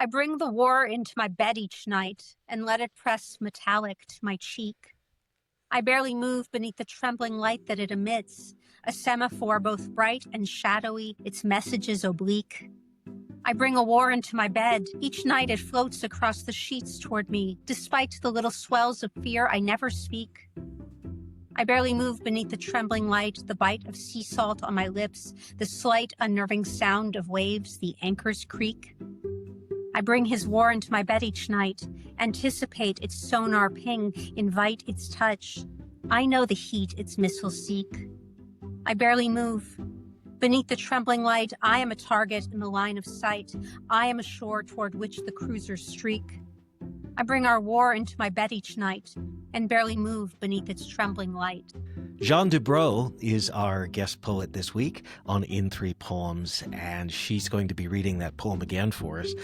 I bring the war into my bed each night and let it press metallic to my cheek. I barely move beneath the trembling light that it emits, a semaphore both bright and shadowy, its messages oblique. I bring a war into my bed. Each night it floats across the sheets toward me, despite the little swells of fear I never speak. I barely move beneath the trembling light, the bite of sea salt on my lips, the slight, unnerving sound of waves, the anchor's creak. I bring his war into my bed each night, anticipate its sonar ping, invite its touch. I know the heat its missiles seek. I barely move. Beneath the trembling light, I am a target in the line of sight. I am a shore toward which the cruisers streak. I bring our war into my bed each night and barely move beneath its trembling light. Jehanne Dubrow is our guest poet this week on In Three Poems, and she's going to be reading that poem again for us.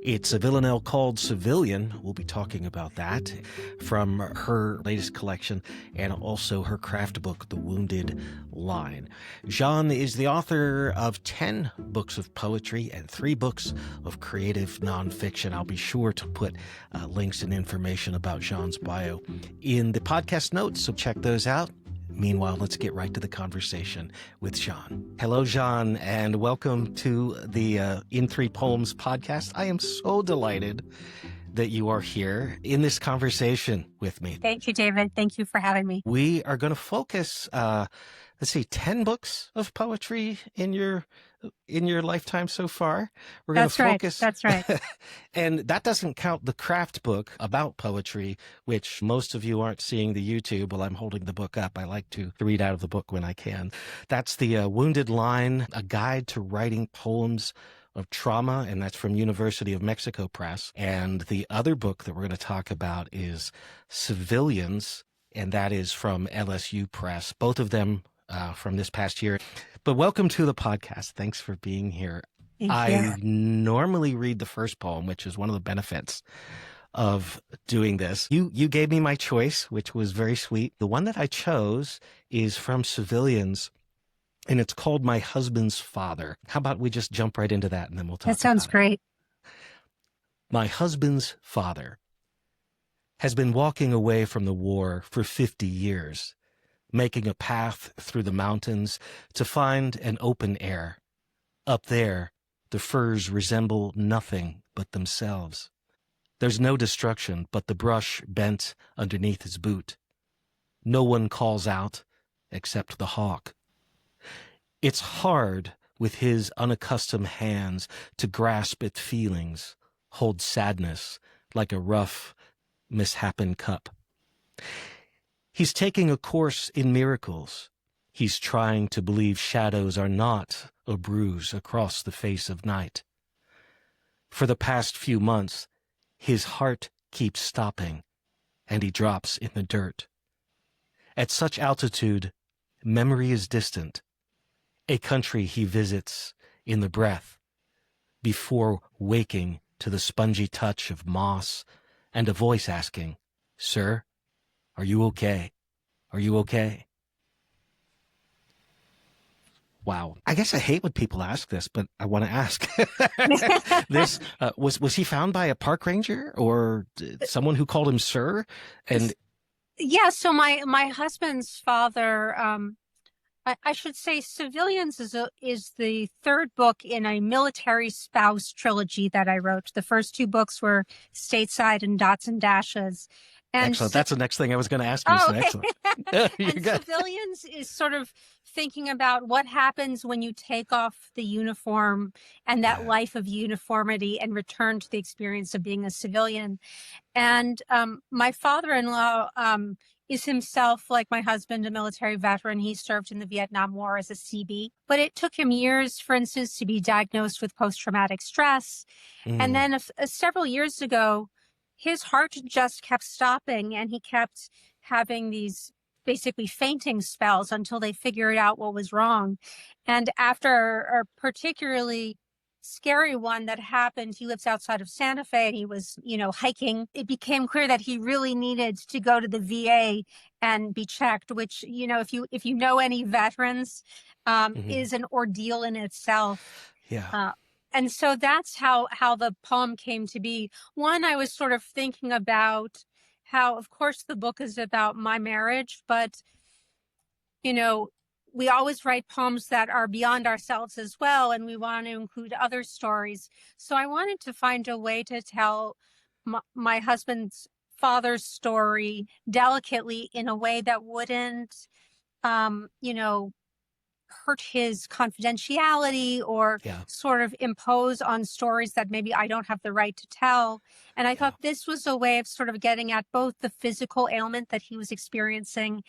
It's a villanelle called Civilian. We'll be talking about that from her latest collection and also her craft book, The Wounded Line. Jehanne is the author of 10 books of poetry and 3 books of creative nonfiction. I'll be sure to put links and information about Jehanne's bio in the podcast notes, so check those out. Meanwhile, let's get right to the conversation with Jehanne. Hello, Jehanne, and welcome to the In Three Poems podcast. I am so delighted that you are here in this conversation with me. Thank you, David. Thank you for having me. We are going to focus, 10 books of poetry in your lifetime so far. We're going to focus. That's right. And that doesn't count the craft book about poetry, which most of you aren't seeing the YouTube while I'm holding the book up. I like to read out of the book when I can. That's the Wounded Line, a guide to writing poems of trauma, and that's from University of Mexico Press. And the other book that we're going to talk about is Civilians, and that is from LSU Press. Both of them from this past year. But welcome to the podcast. Thanks for being here. I normally read the first poem, which is one of the benefits of doing this. You gave me my choice, which was very sweet. The one that I chose is from Civilians, and it's called My Husband's Father. How about we just jump right into that, and then we'll talk about it. That sounds great. My husband's father has been walking away from the war for 50 years. Making a path through the mountains to find an open air. Up there, the firs resemble nothing but themselves. There's no destruction but the brush bent underneath his boot. No one calls out except the hawk. It's hard with his unaccustomed hands to grasp at feelings, hold sadness like a rough, mishappen cup. He's taking a course in miracles. He's trying to believe shadows are not a bruise across the face of night. For the past few months, his heart keeps stopping, and he drops in the dirt. At such altitude, memory is distant, a country he visits in the breath, before waking to the spongy touch of moss and a voice asking, "Sir, are you okay? Are you okay?" Wow. I guess I hate when people ask this, but I want to ask. This was he found by a park ranger or someone who called him sir? And yeah, so my husband's father, I should say Civilians is the third book in a military spouse trilogy that I wrote. The first 2 books were Stateside and Dots and Dashes. And excellent. That's the next thing I was going to ask you. Oh, So okay. excellent. And Civilians is sort of thinking about what happens when you take off the uniform and that life of uniformity and return to the experience of being a civilian. And my father-in-law is himself, like my husband, a military veteran. He served in the Vietnam War as a CB. But it took him years, for instance, to be diagnosed with post-traumatic stress. And then several years ago, his heart just kept stopping, and he kept having these basically fainting spells until they figured out what was wrong. And after a particularly scary one that happened, he lives outside of Santa Fe, and he was, hiking. It became clear that he really needed to go to the VA and be checked, which, if you know any veterans, is an ordeal in itself. Yeah. And so that's how the poem came to be. One, I was sort of thinking about how, of course, the book is about my marriage, but, you know, we always write poems that are beyond ourselves as well, and we want to include other stories. So I wanted to find a way to tell my husband's father's story delicately in a way that wouldn't, you know, hurt his confidentiality or Yeah. sort of impose on stories that maybe I don't have the right to tell. And I Yeah. thought this was a way of sort of getting at both the physical ailment that he was experiencing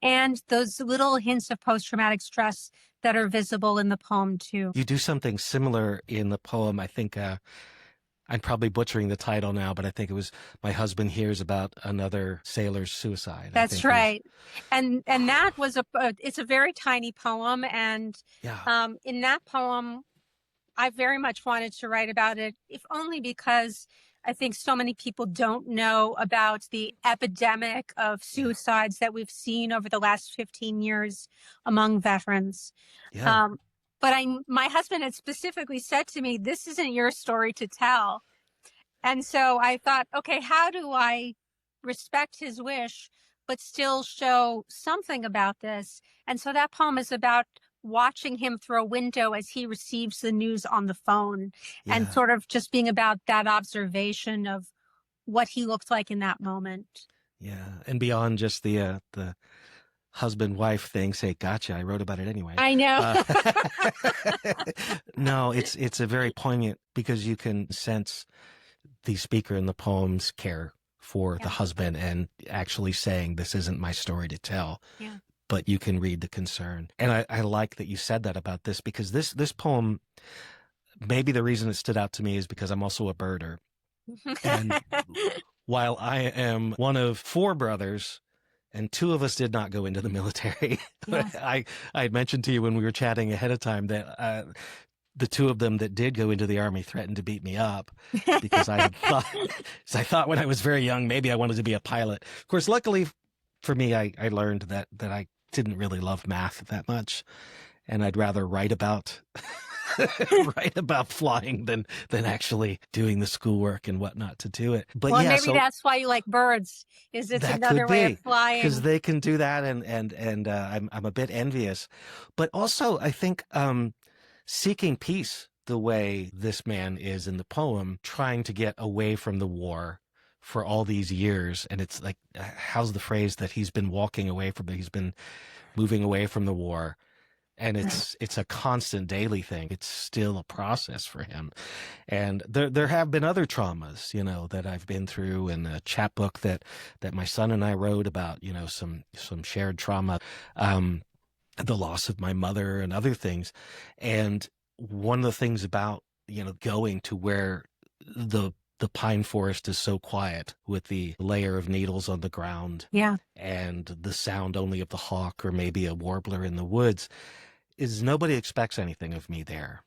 and those little hints of post-traumatic stress that are visible in the poem too. You do something similar in the poem. I think I'm probably butchering the title now, but I think it was My Husband Hears About Another Sailor's Suicide. I That's think is. right. And that was it's a very tiny poem. And Yeah. in that poem, I very much wanted to write about it, if only because I think so many people don't know about the epidemic of suicides that we've seen over the last 15 years among veterans. Yeah. But my husband had specifically said to me, this isn't your story to tell. And so I thought, okay, how do I respect his wish, but still show something about this? And so that poem is about watching him through a window as he receives the news on the phone, and Yeah. sort of just being about that observation of what he looked like in that moment. Yeah. And beyond just the husband-wife thing, say, gotcha, I wrote about it anyway. I know. No, it's a very poignant, because you can sense the speaker in the poems care for the husband and actually saying, this isn't my story to tell. Yeah. But you can read the concern. And I like that you said that about this, because this poem, maybe the reason it stood out to me is because I'm also a birder. And while I am one of 4 brothers, and 2 of us did not go into the military, Yes. I had mentioned to you when we were chatting ahead of time that the 2 of them that did go into the Army threatened to beat me up, because I thought when I was very young, maybe I wanted to be a pilot. Of course, luckily for me, I learned that I didn't really love math that much, and I'd rather write about flying than actually doing the schoolwork and whatnot to do it. But Well, yeah, maybe so that's why you like birds. Is it's that another could way be, of flying? because they can do that, and I'm a bit envious. But also, I think seeking peace the way this man is in the poem, trying to get away from the war for all these years. And it's like, how's the phrase that he's been walking away from it? He's been moving away from the war. And it's a constant daily thing. It's still a process for him. And there have been other traumas, that I've been through, and a chapbook that my son and I wrote about, some shared trauma, the loss of my mother and other things. And one of the things about, going to where the pine forest is so quiet, with the layer of needles on the ground, and the sound only of the hawk or maybe a warbler in the woods, is nobody expects anything of me there,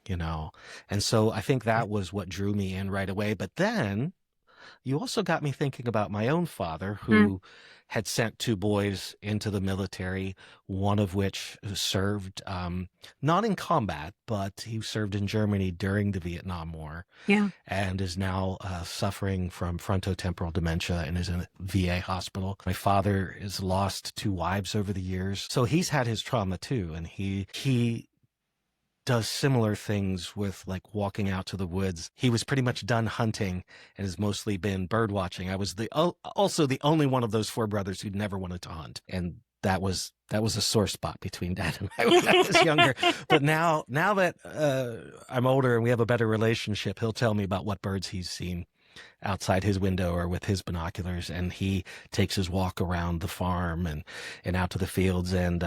And so I think that was what drew me in right away. But then you also got me thinking about my own father, who had sent 2 boys into the military, one of which served, not in combat, but he served in Germany during the Vietnam War, and is now suffering from frontotemporal dementia and is in a VA hospital. My father has lost 2 wives over the years, so he's had his trauma too, and he does similar things with, like, walking out to the woods. He was pretty much done hunting and has mostly been bird watching. I was also the only one of those 4 brothers who'd never wanted to hunt, and that was a sore spot between Dad and I when I was younger. But now that I'm older and we have a better relationship, he'll tell me about what birds he's seen outside his window or with his binoculars, and he takes his walk around the farm and out to the fields. And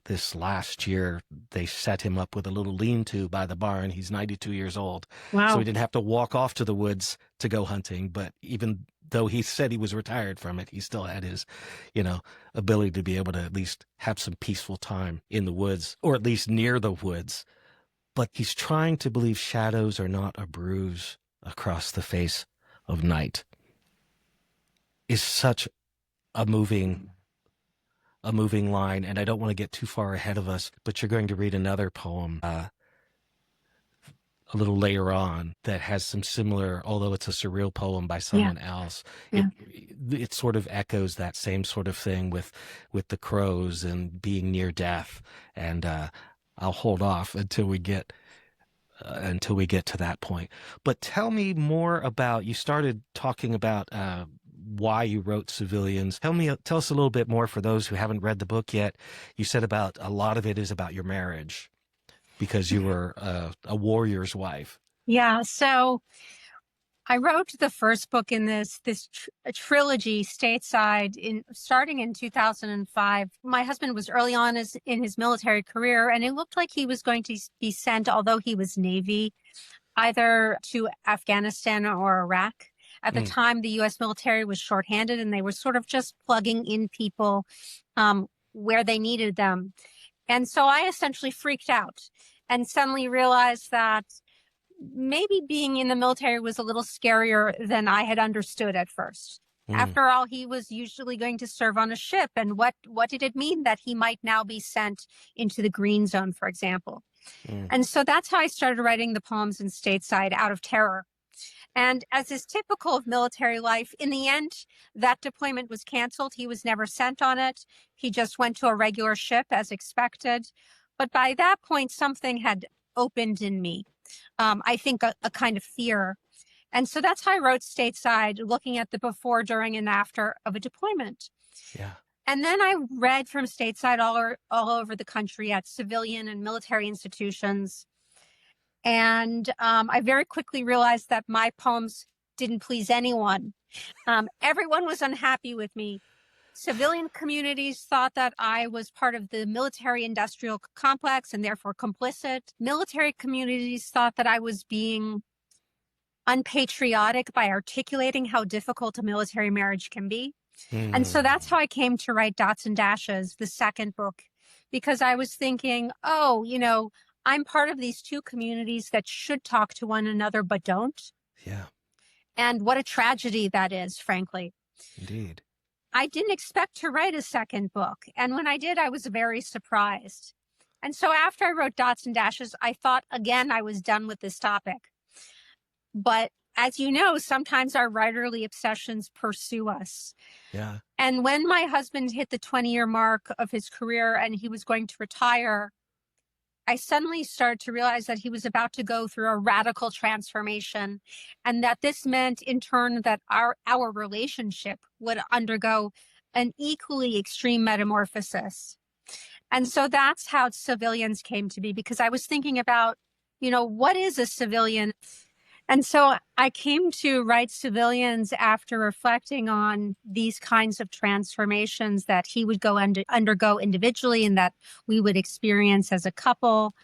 this last year, they set him up with a little lean-to by the barn. He's 92 years old. Wow. So he didn't have to walk off to the woods to go hunting. But even though he said he was retired from it, he still had his, ability to be able to at least have some peaceful time in the woods, or at least near the woods. But he's trying to believe shadows are not a bruise across the face of night is such a moving line. And I don't want to get too far ahead of us, but you're going to read another poem a little later on that has some similar, although it's a surreal poem by someone else, Yeah. it sort of echoes that same sort of thing with the crows and being near death. And I'll hold off until we get to that point. But tell me more about, you started talking about why you wrote Civilians. Tell us a little bit more for those who haven't read the book yet. You said about a lot of it is about your marriage because you were a warrior's wife. Yeah. So I wrote the first book in this trilogy, Stateside, starting in 2005. My husband was early on in his military career, and it looked like he was going to be sent, although he was Navy, either to Afghanistan or Iraq. At the time, the U.S. military was shorthanded, and they were sort of just plugging in people where they needed them. And so I essentially freaked out and suddenly realized that maybe being in the military was a little scarier than I had understood at first. After all, he was usually going to serve on a ship. And what did it mean that he might now be sent into the green zone, for example? And so that's how I started writing the poems in Stateside, out of terror. And as is typical of military life, in the end, that deployment was canceled. He was never sent on it. He just went to a regular ship as expected. But by that point, something had opened in me. I think a kind of fear. And so that's how I wrote Stateside, looking at the before, during, and after of a deployment. Yeah. And then I read from Stateside all over the country at civilian and military institutions. And I very quickly realized that my poems didn't please anyone. Everyone was unhappy with me. Civilian communities thought that I was part of the military-industrial complex and therefore complicit. Military communities thought that I was being unpatriotic by articulating how difficult a military marriage can be. And so that's how I came to write Dots and Dashes, the second book, because I was thinking, I'm part of these two communities that should talk to one another but don't. Yeah. And what a tragedy that is, frankly. Indeed. I didn't expect to write a second book. And when I did, I was very surprised. And so after I wrote Dots and Dashes, I thought, again, I was done with this topic. But as you know, sometimes our writerly obsessions pursue us. Yeah. And when my husband hit the 20-year mark of his career and he was going to retire, I suddenly started to realize that he was about to go through a radical transformation, and that this meant in turn that our relationship would undergo an equally extreme metamorphosis. And so that's how Civilians came to be, because I was thinking about, what is a civilian? And so I came to write Civilians after reflecting on these kinds of transformations that he would undergo individually and that we would experience as a couple.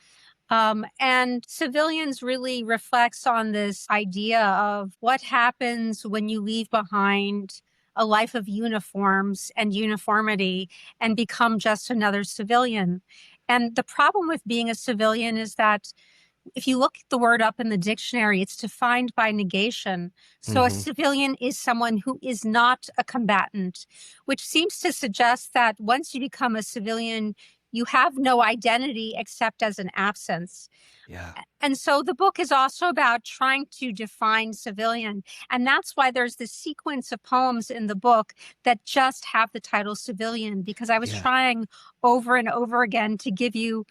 And Civilians really reflects on this idea of what happens when you leave behind a life of uniforms and uniformity and become just another civilian. And the problem with being a civilian is that if you look the word up in the dictionary, it's defined by negation. So a civilian is someone who is not a combatant, which seems to suggest that once you become a civilian, you have no identity except as an absence. Yeah. And so the book is also about trying to define civilian. And that's why there's this sequence of poems in the book that just have the title Civilian, because I was trying over and over again to give you,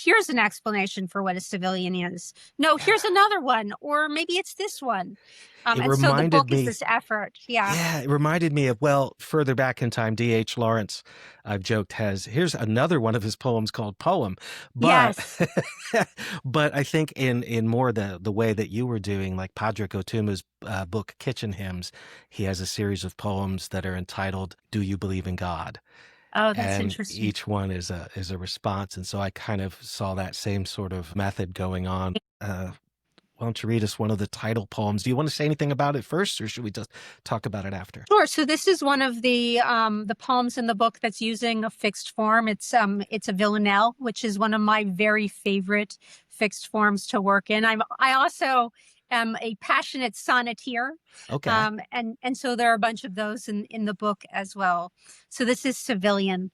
here's an explanation for what a civilian is. No, here's another one, or maybe it's this one. And so the book is this effort. Yeah. Yeah, it reminded me of, further back in time, D.H. Lawrence, I've joked, here's another one of his poems called Poem. But, but I think in more the way that you were doing, like Padraig Otuma's book, Kitchen Hymns, he has a series of poems that are entitled, Do You Believe in God? Oh, that's and interesting. Each one is a response. And so I kind of saw that same sort of method going on. Why don't you read us one of the title poems? Do you want to say anything about it first, or should we just talk about it after? Sure. So this is one of the poems in the book that's using a fixed form. It's a villanelle, which is one of my very favorite fixed forms to work in. I also am a passionate sonneteer. Okay. And so there are a bunch of those in the book as well. So this is Civilian.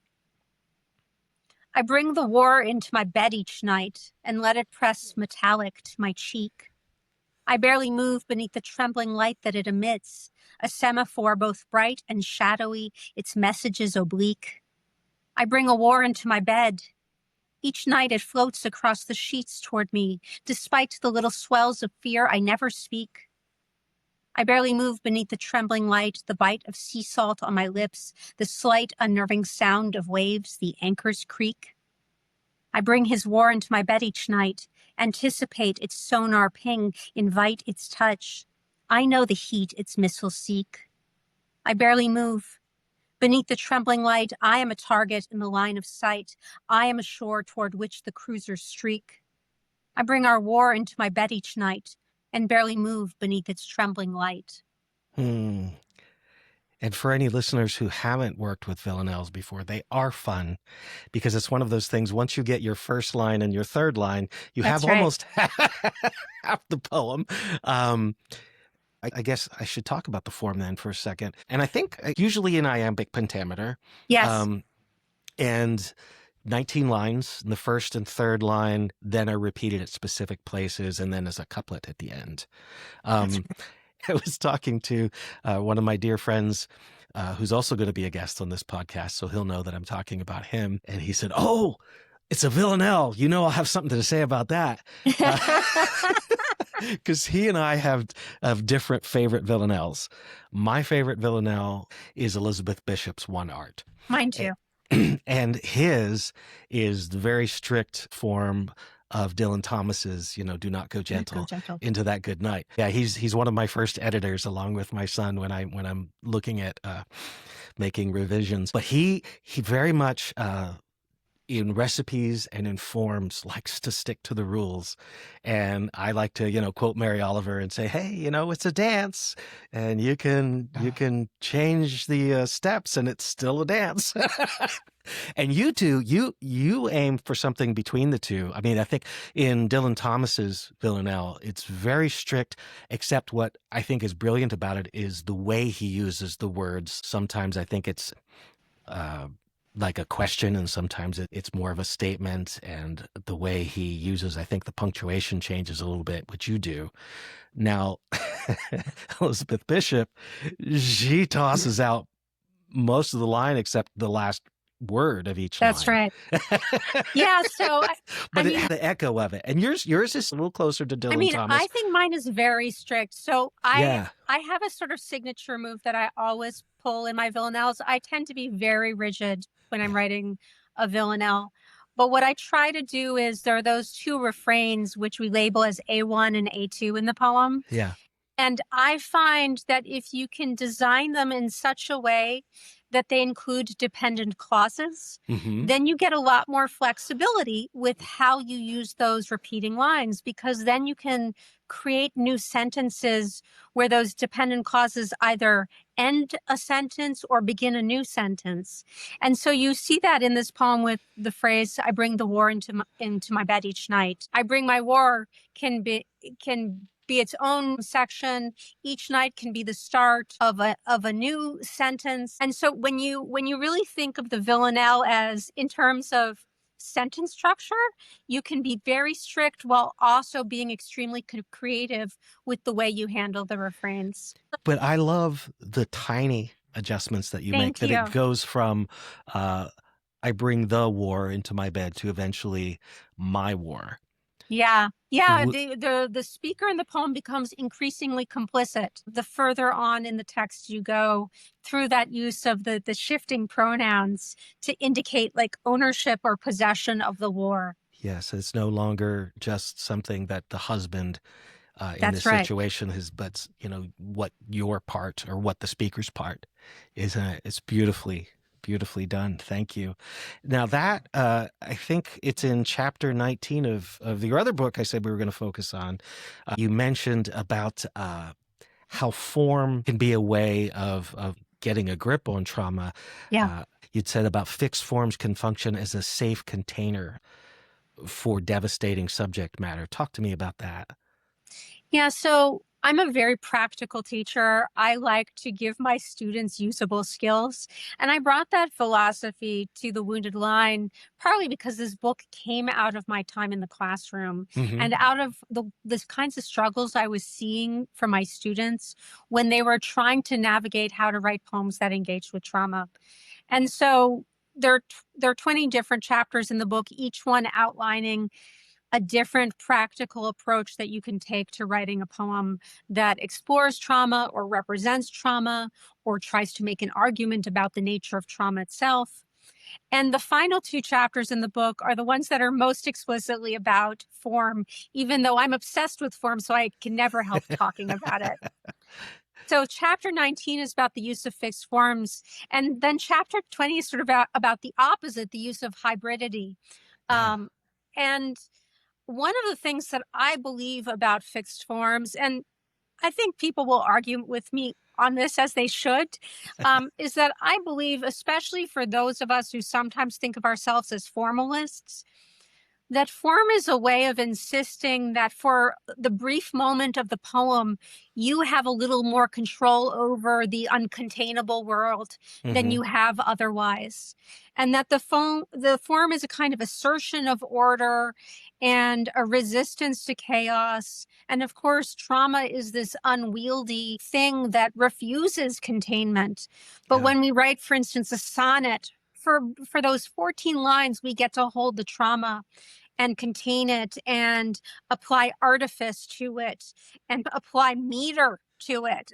I bring the war into my bed each night and let it press metallic to my cheek. I barely move beneath the trembling light that it emits, a semaphore both bright and shadowy, its messages oblique. I bring a war into my bed. Each night it floats across the sheets toward me, despite the little swells of fear I never speak. I barely move beneath the trembling light, the bite of sea salt on my lips, the slight, unnerving sound of waves, the anchor's creak. I bring his war into my bed each night, anticipate its sonar ping, invite its touch. I know the heat its missiles seek. I barely move. Beneath the trembling light, I am a target in the line of sight. I am a shore toward which the cruisers streak. I bring our war into my bed each night and barely move beneath its trembling light. And for any listeners who haven't worked with villanelles before, they are fun because it's one of those things. Once you get your first line and your third line, you That's have right. almost half the poem. I guess I should talk about the form then for a second. And I think usually in iambic pentameter. Yes. And 19 lines in the first and third line, then are repeated at specific places, and then as a couplet at the end. I was talking to one of my dear friends who's also going to be a guest on this podcast, so he'll know that I'm talking about him. And he said, "Oh, it's a villanelle. You know, I'll have something to say about that." Because he and I have different favorite villanelles. My favorite villanelle is Elizabeth Bishop's One Art. Mine too. And his is the very strict form of Dylan Thomas's, do not go gentle, into that good night. Yeah, he's one of my first editors, along with my son, when I'm looking at making revisions. But he very much in recipes and in forms likes to stick to the rules. And I like to, quote Mary Oliver and say, hey, it's a dance and you can change the steps and it's still a dance. And you two, you aim for something between the two. I mean, I think in Dylan Thomas's villanelle, it's very strict, except what I think is brilliant about it is the way he uses the words. Sometimes I think it's like a question, and sometimes it's more of a statement, and the way he uses, I think the punctuation changes a little bit, which you do. Now, Elizabeth Bishop, she tosses out most of the line except the last word of each That's line. right. Yeah, so but it had the echo of it. And yours is a little closer to Dylan Thomas. I think mine is very strict. So I have a sort of signature move that I always pull in my villanelles. I tend to be very rigid when I'm writing a villanelle. But what I try to do is there are those two refrains which we label as A1 and A2 in the poem. Yeah. And I find that if you can design them in such a way that they include dependent clauses, then you get a lot more flexibility with how you use those repeating lines, because then you can create new sentences where those dependent clauses either end a sentence or begin a new sentence. And so you see that in this poem with the phrase, I bring the war into my bed each night. I bring my war can be its own section. Each night can be the start of a new sentence. And so when you really think of the villanelle as in terms of sentence structure, you can be very strict while also being extremely creative with the way you handle the refrains. But I love the tiny adjustments that you make, that it goes from I bring the war into my bed to eventually my war. Yeah. The speaker in the poem becomes increasingly complicit the further on in the text you go through that use of the shifting pronouns to indicate like ownership or possession of the war. Yes, it's no longer just something that the husband in this situation is, but what your part or what the speaker's part is. It's beautifully done. Thank you. Now that I think it's in chapter 19 of your other book I said we were going to focus on. You mentioned about how form can be a way of getting a grip on trauma. Yeah. You'd said about fixed forms can function as a safe container for devastating subject matter. Talk to me about that. Yeah. So I'm a very practical teacher. I like to give my students usable skills. And I brought that philosophy to The Wounded Line, partly because this book came out of my time in the classroom Hmm. and out of the kinds of struggles I was seeing from my students when they were trying to navigate how to write poems that engaged with trauma. And so there are 20 different chapters in the book, each one outlining a different practical approach that you can take to writing a poem that explores trauma or represents trauma or tries to make an argument about the nature of trauma itself. And the final two chapters in the book are the ones that are most explicitly about form, even though I'm obsessed with form, so I can never help talking about it. So chapter 19 is about the use of fixed forms. And then chapter 20 is sort of about the opposite, the use of hybridity. Yeah. And one of the things that I believe about fixed forms, and I think people will argue with me on this as they should, is that I believe, especially for those of us who sometimes think of ourselves as formalists, that form is a way of insisting that for the brief moment of the poem, you have a little more control over the uncontainable world than Hmm. you have otherwise. And that the form is a kind of assertion of order and a resistance to chaos. And of course, trauma is this unwieldy thing that refuses containment. But Yeah. when we write, for instance, a sonnet, for those 14 lines, we get to hold the trauma and contain it and apply artifice to it and apply meter to it,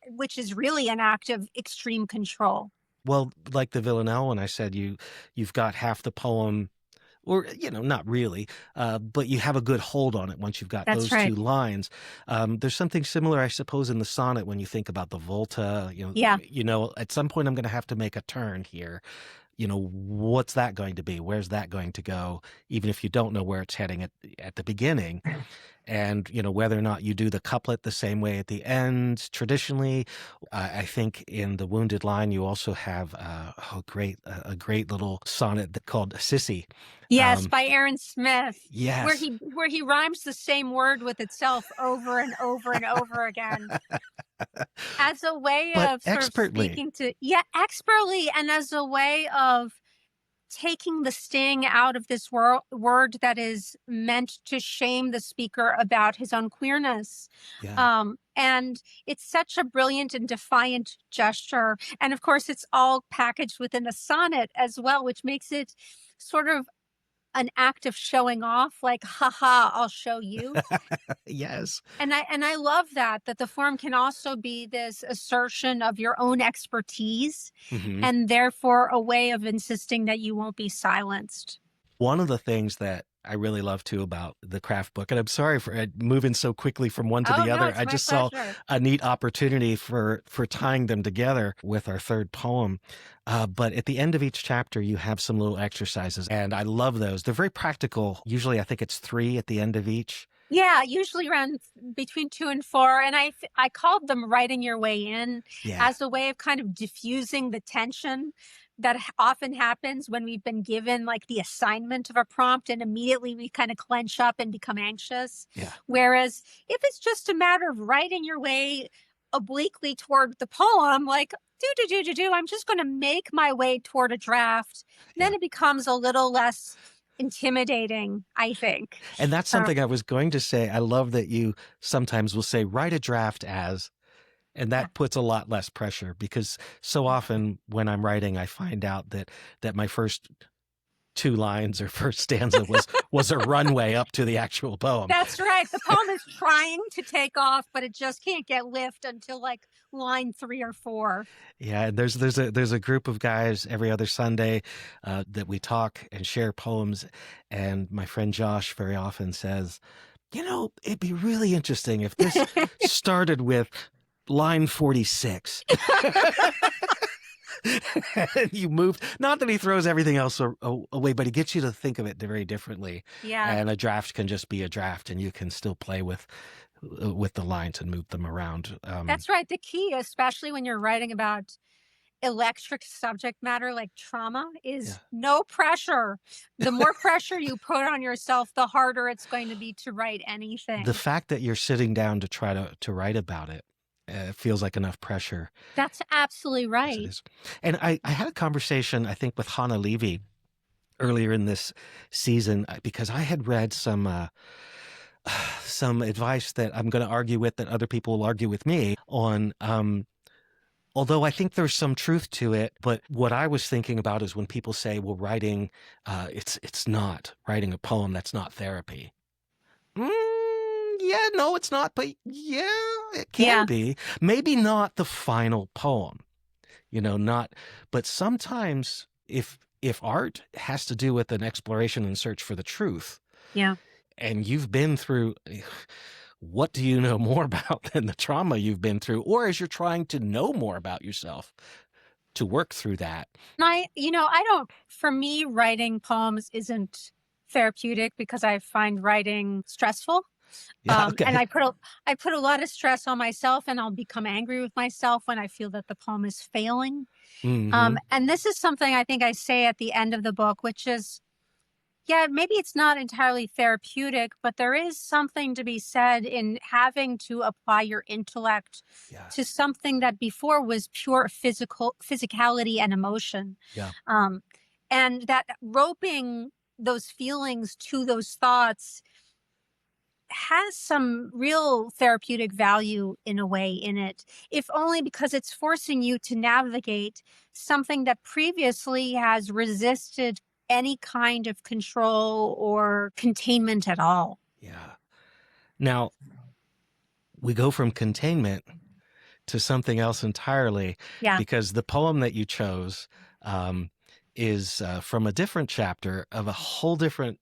which is really an act of extreme control. Well, like the villanelle, when I said you've got half the poem, or not really, but you have a good hold on it once you've got That's those two right. lines. There's something similar, I suppose, in the sonnet when you think about the volta. Yeah. At some point I'm going to have to make a turn here. What's that going to be? Where's that going to go? Even if you don't know where it's heading at the beginning. And whether or not you do the couplet the same way at the end. Traditionally, I think in the Wounded Line you also have a great little sonnet called Sissy. Yes, Um, by Aaron Smith, yes, where he rhymes the same word with itself over and over and over again as a way but of sort of expertly. speaking to, yeah, expertly, and as a way of taking the sting out of this word that is meant to shame the speaker about his own queerness. Yeah. And it's such a brilliant and defiant gesture. And of course, it's all packaged within a sonnet as well, which makes it sort of an act of showing off, like, haha, I'll show you. Yes. And I love that the form can also be this assertion of your own expertise Hmm. and therefore a way of insisting that you won't be silenced. One of the things that I really love too about the craft book, and I'm sorry for moving so quickly from one to Oh, the no, other. it's I my just saw pleasure. a neat opportunity for tying them together with our third poem. But at the end of each chapter, you have some little exercises, and I love those. They're very practical. Usually, I think it's 3 at the end of each. Yeah, usually around between 2 and 4. And I called them writing your way in Yeah, as a way of kind of diffusing the tension that often happens when we've been given like the assignment of a prompt and immediately we kind of clench up and become anxious. yeah, Whereas if it's just a matter of writing your way obliquely toward the poem, like I'm just going to make my way toward a draft, then yeah. it becomes a little less intimidating, I think. And that's something I was going to say. I love that you sometimes will say, write a draft as. And Yeah. that puts a lot less pressure because so often when I'm writing, I find out that my first 2 lines or first stanza was a runway up to the actual poem. That's right. The poem is trying to take off, but it just can't get lift until like line 3 or 4. Yeah, and there's a group of guys every other Sunday that we talk and share poems, and my friend Josh very often says, it'd be really interesting if this started with line 46. And you moved, not that he throws everything else away, but he gets you to think of it very differently. Yeah, And a draft can just be a draft, and you can still play with the lines and move them around. that's right. The key, especially when you're writing about electric subject matter like trauma is Yeah. no pressure. The more pressure you put on yourself, the harder it's going to be to write anything. The fact that you're sitting down to try to write about it feels like enough pressure. That's absolutely Yes, it right. is. And I had a conversation, I think, with Hannah Levy earlier in this season because I had read some advice that I'm going to argue with that other people will argue with me on. Although I think there's some truth to it, but what I was thinking about is when people say, "Well, writing, it's not writing a poem. That's not therapy." Yeah, no, it's not, but yeah, it can be. Maybe not the final poem, not. But sometimes, if art has to do with an exploration and search for the truth, Yeah. and you've been through, what do you know more about than the trauma you've been through? Or as you're trying to know more about yourself to work through that. For me, writing poems isn't therapeutic because I find writing stressful. Yeah, okay. And I put a lot of stress on myself, and I'll become angry with myself when I feel that the poem is failing. Mhm. And this is something I think I say at the end of the book, which is, yeah, maybe it's not entirely therapeutic, but there is something to be said in having to apply your intellect Yeah. to something that before was pure physicality and emotion. Yeah. And that roping those feelings to those thoughts has some real therapeutic value in a way in it, if only because it's forcing you to navigate something that previously has resisted any kind of control or containment at all. Yeah. Now, we go from containment to something else entirely. Yeah. Because the poem that you chose is from a different chapter of a whole different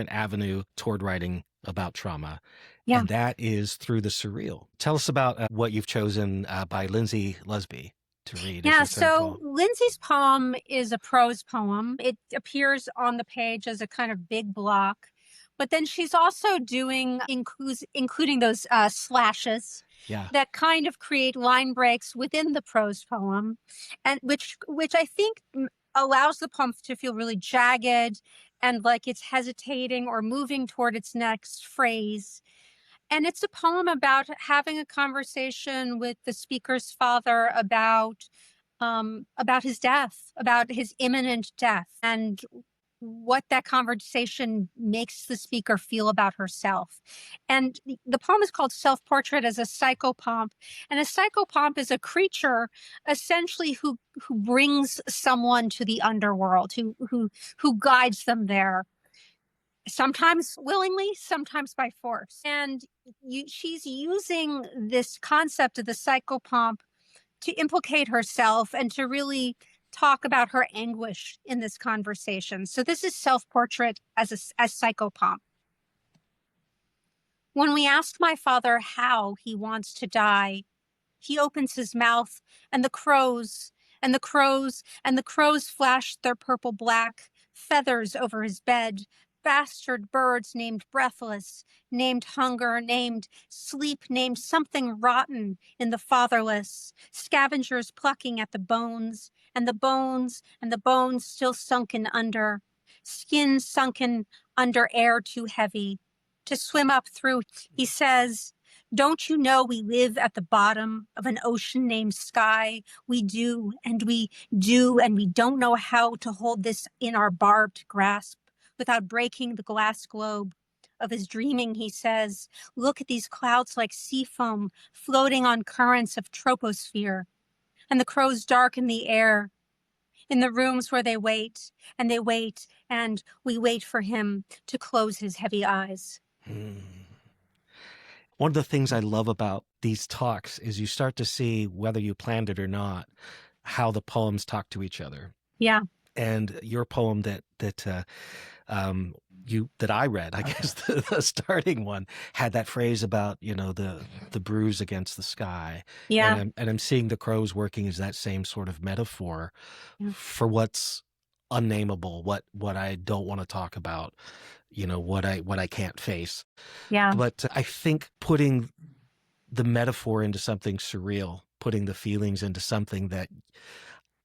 avenue toward writing about trauma. Yeah. And that is Through the Surreal. Tell us about what you've chosen by Lindsay Lusby to read. Yeah, as your third so poem. Lindsay's poem is a prose poem. It appears on the page as a kind of big block, but then she's also including those slashes Yeah. that kind of create line breaks within the prose poem, and which I think allows the poem to feel really jagged and like it's hesitating or moving toward its next phrase. And it's a poem about having a conversation with the speaker's father about his death, about his imminent death, and what that conversation makes the speaker feel about herself. And the poem is called Self-Portrait as a Psychopomp. And a psychopomp is a creature essentially who brings someone to the underworld, who guides them there. Sometimes willingly, sometimes by force. And she's using this concept of the psychopomp to implicate herself and to really talk about her anguish in this conversation. So this is Self-Portrait as Psychopomp. When we ask my father how he wants to die, he opens his mouth, and the crows flash their purple black feathers over his bed. Bastard birds named Breathless, named Hunger, named Sleep, named something rotten in the fatherless. Scavengers plucking at the bones, and the bones still sunken under. Skin sunken under air too heavy to swim up through. He says, don't you know we live at the bottom of an ocean named sky? We do, and we don't know how to hold this in our barbed grasp without breaking the glass globe of his dreaming. He says, look at these clouds like sea foam floating on currents of troposphere. And the crows darken the air in the rooms where they wait, and we wait for him to close his heavy eyes. One of the things I love about these talks is you start to see, whether you planned it or not, how the poems talk to each other. Yeah. And your poem that I read, I guess the starting one, had that phrase about, the bruise against the sky. Yeah. And I'm seeing the crows working as that same sort of metaphor for what's unnameable, what I don't want to talk about, what I can't face. Yeah. But I think putting the metaphor into something surreal, putting the feelings into something that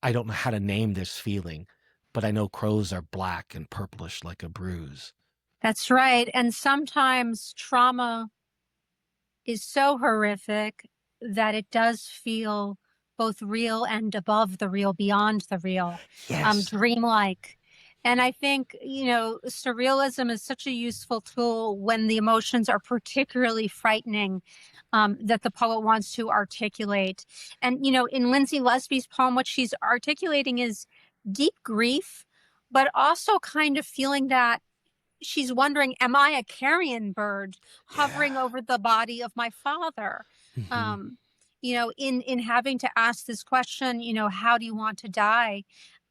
I don't know how to name this feeling, but I know crows are black and purplish like a bruise. That's right. And sometimes trauma is so horrific that it does feel both real and above the real, beyond the real, Yes. dreamlike. And I think, surrealism is such a useful tool when the emotions are particularly frightening, that the poet wants to articulate. And, in Lindsay Lusby's poem, what she's articulating is deep grief, but also kind of feeling that she's wondering, am I a carrion bird hovering Yeah. over the body of my father? Mm-hmm. In having to ask this question, how do you want to die?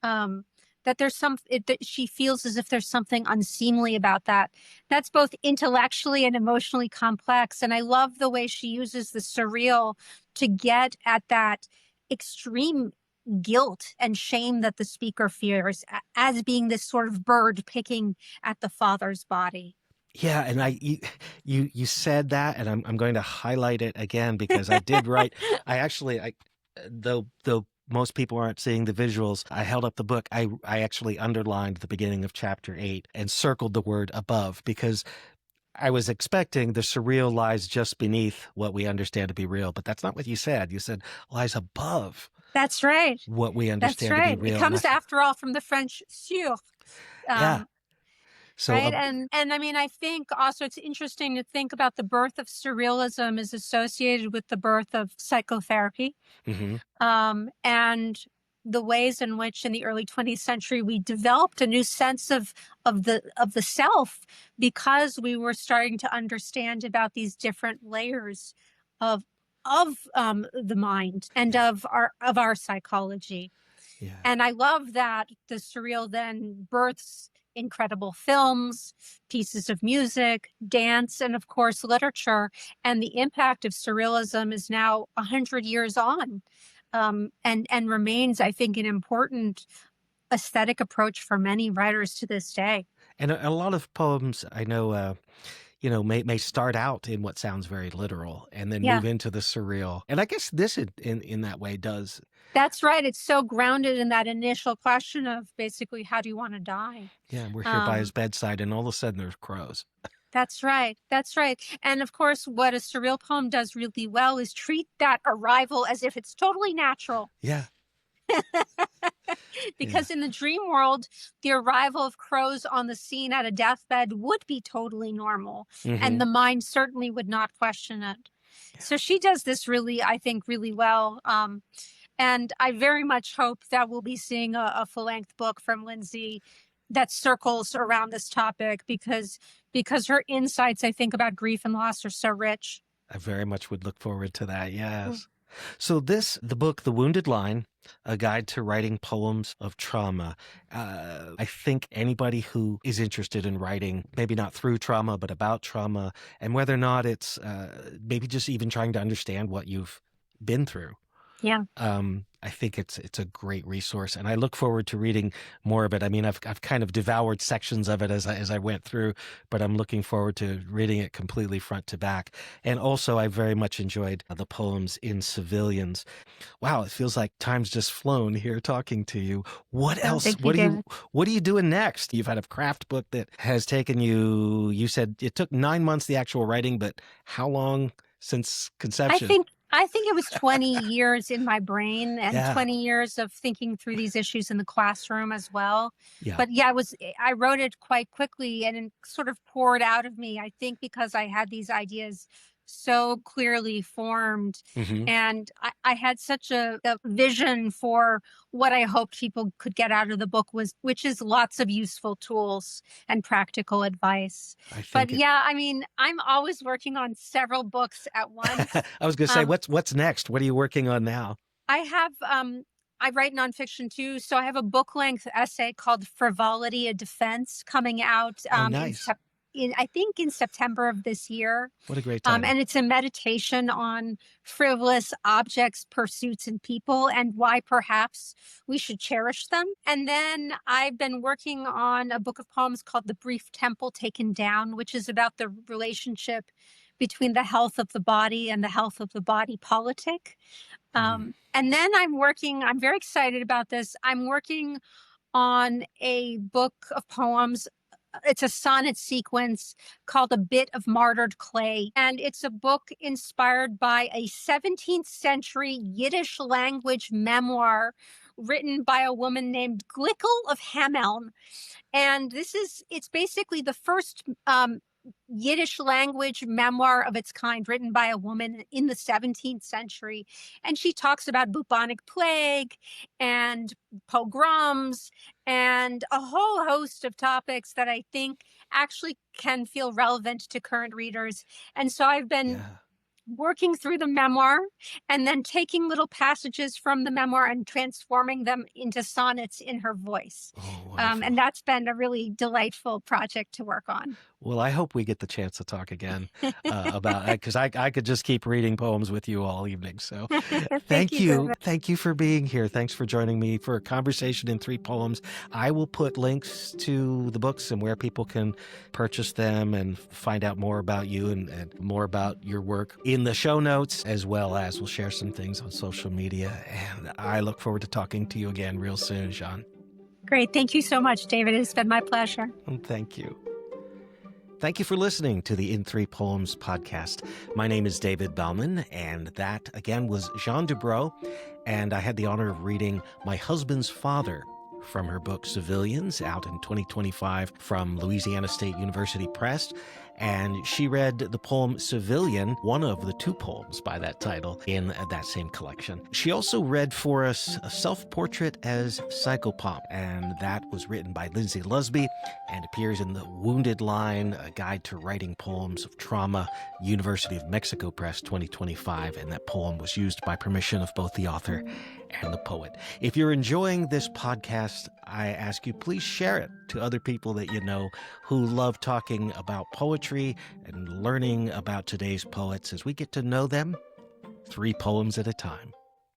That that she feels as if there's something unseemly about that. That's both intellectually and emotionally complex. And I love the way she uses the surreal to get at that extreme guilt and shame that the speaker fears as being this sort of bird picking at the father's body. Yeah, and you said that, and I'm going to highlight it again because I did write. Though most people aren't seeing the visuals, I held up the book. I actually underlined the beginning of chapter 8 and circled the word above because I was expecting the surreal lies just beneath what we understand to be real, but that's not what you said. You said lies above. That's right. What we That's understand to right. be real. It comes, after all, from the French sur. Yeah. So, right. And I mean, I think also it's interesting to think about the birth of surrealism is associated with the birth of psychotherapy. mm-hmm. And the ways in which in the early 20th century we developed a new sense of the self because we were starting to understand about these different layers of the mind and of our psychology. Yeah. And I love that the surreal then births incredible films, pieces of music, dance, and of course, literature. And the impact of surrealism is now 100 years on, and remains, I think, an important aesthetic approach for many writers to this day. And a lot of poems I know, may start out in what sounds very literal and then move into the surreal. And I guess this in that way does. That's right. It's so grounded in that initial question of basically, how do you want to die? Yeah, we're here by his bedside, and all of a sudden there's crows. That's right. That's right. And of course, what a surreal poem does really well is treat that arrival as if it's totally natural. Yeah. Because in the dream world, the arrival of crows on the scene at a deathbed would be totally normal. Mm-hmm. And the mind certainly would not question it. Yeah. So she does this really, I think, really well. And I very much hope that we'll be seeing a full-length book from Lindsay that circles around this topic because her insights, I think, about grief and loss are so rich. I very much would look forward to that, yes. So the book, The Wounded Line, A Guide to Writing Poems of Trauma. I think anybody who is interested in writing, maybe not through trauma, but about trauma, and whether or not it's maybe just even trying to understand what you've been through. Yeah. I think it's a great resource, and I look forward to reading more of it. I mean, I've kind of devoured sections of it as I went through, but I'm looking forward to reading it completely front to back. And also, I very much enjoyed the poems in Civilians. Wow, it feels like time's just flown here talking to you. What else? What are you doing next? You've had a craft book that has taken you. You said it took 9 months the actual writing, but how long since conception? I think it was 20 years in my brain and 20 years of thinking through these issues in the classroom as well. Yeah. But I wrote it quite quickly and it sort of poured out of me, I think, because I had these ideas so clearly formed. Mm-hmm. And I had such a vision for what I hoped people could get out of the book, which is lots of useful tools and practical advice. But I mean, I'm always working on several books at once. I was going to say, what's next? What are you working on now? I have, I write nonfiction too. So I have a book-length essay called Frivolity, a Defense, coming out nice. I think in September of this year. What a great time. And it's a meditation on frivolous objects, pursuits, and people, and why perhaps we should cherish them. And then I've been working on a book of poems called The Brief Temple Taken Down, which is about the relationship between the health of the body and the health of the body politic. Mm. And then I'm very excited about this. I'm working on a book of poems. It's a sonnet sequence called A Bit of Martyred Clay. And it's a book inspired by a 17th century Yiddish language memoir written by a woman named Glickel of Hameln. And it's basically the first Yiddish language memoir of its kind written by a woman in the 17th century. And she talks about bubonic plague and pogroms and a whole host of topics that I think actually can feel relevant to current readers. And so I've been working through the memoir and then taking little passages from the memoir and transforming them into sonnets in her voice. Oh, and that's been a really delightful project to work on. Well, I hope we get the chance to talk again about it, because I could just keep reading poems with you all evening. So thank you. Thank you for being here. Thanks for joining me for a conversation in 3 poems. I will put links to the books and where people can purchase them and find out more about you and more about your work in the show notes, as well as we'll share some things on social media. And I look forward to talking to you again real soon, Jehanne. Great. Thank you so much, David. It's been my pleasure. Thank you. Thank you for listening to the In 3 Poems podcast. My name is David Bellman, and that, again, was Jehanne Dubrow, and I had the honor of reading My Husband's Father from her book Civilians, out in 2025 from Louisiana State University Press. And she read the poem Civilian, one of the 2 poems by that title in that same collection. She also read for us a self-portrait as Psychopomp, and that was written by Lindsay Lusby and appears in the Wounded Line, A Guide to Writing Poems of Trauma, University of Mexico Press 2025, and that poem was used by permission of both the author and the poet. If you're enjoying this podcast, I ask you, please share it to other people that you know who love talking about poetry and learning about today's poets as we get to know them 3 poems at a time.